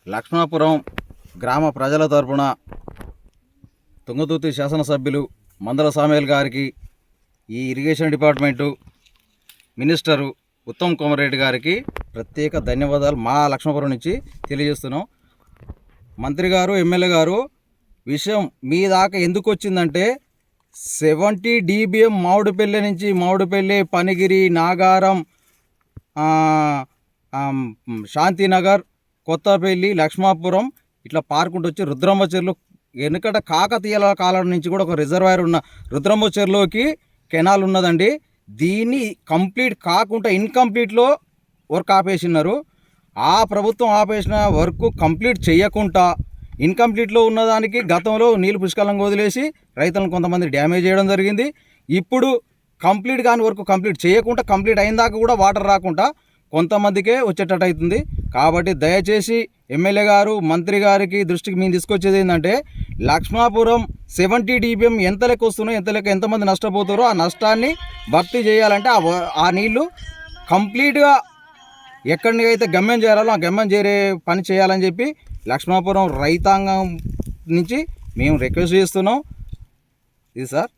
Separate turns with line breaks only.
లక్ష్మాపురం గ్రామ ప్రజల తరపున తుంగతుర్తి శాసనసభ్యులు మందల సామ్యాల్ గారికి, ఈ irrigation department minister Uttam Kumar Reddy గారికి ప్రత్యేక ధన్యవాదాలు మా లక్ష్మాపురం నుంచి తెలియజేస్తున్నాం. మంత్రి గారు, ఎమ్మెల్యే గారు, విషయం మీ దాకా ఎందుకు వచ్చిందంటే 70 dBm మామిడిపల్లి నుంచి మామిడిపల్లి, పనిగిరి, నాగారం, శాంతినగర్, కొత్తపల్లి, లక్ష్మాపురం ఇట్లా పారుకుంటూ వచ్చి రుద్రమ్మ చెరువులో వెనుకట కాకతీయుల కాలం నుంచి కూడా ఒక రిజర్వాయర్ ఉన్న రుద్రమ్మ చెరువులోకి కెనాల్ ఉన్నదండి. దీన్ని కంప్లీట్ కాకుండా ఇన్కంప్లీట్లో వర్క్ ఆపేసినారు. ఆ ప్రభుత్వం ఆపేసిన వర్క్ కంప్లీట్ చేయకుండా ఇన్కంప్లీట్లో ఉన్నదానికి గతంలో నీళ్ళు పుష్కలంగా వదిలేసి రైతులను కొంతమంది డ్యామేజ్ చేయడం జరిగింది. ఇప్పుడు కంప్లీట్ కాని వర్క్ కంప్లీట్ చేయకుండా, కంప్లీట్ అయిన దాకా కూడా వాటర్ రాకుండా కొంతమందికే వచ్చేటట్టు అవుతుంది. కాబట్టి దయచేసి ఎమ్మెల్యే గారు, మంత్రి గారికి దృష్టికి మేము తీసుకొచ్చేది ఏంటంటే, లక్ష్మాపురం 70 dBm ఎంత లెక్క వస్తున్నాయో, ఎంత లెక్క ఎంతమంది నష్టపోతారో ఆ నష్టాన్ని భర్తీ చేయాలంటే ఆ నీళ్లు కంప్లీట్గా ఎక్కడికి అయితే గమ్యం చేరాలో ఆ గమ్యం చేరే పని చేయాలని చెప్పి లక్ష్మాపురం రైతాంగం నుంచి మేము రిక్వెస్ట్ చేస్తున్నాం. ఇది సార్.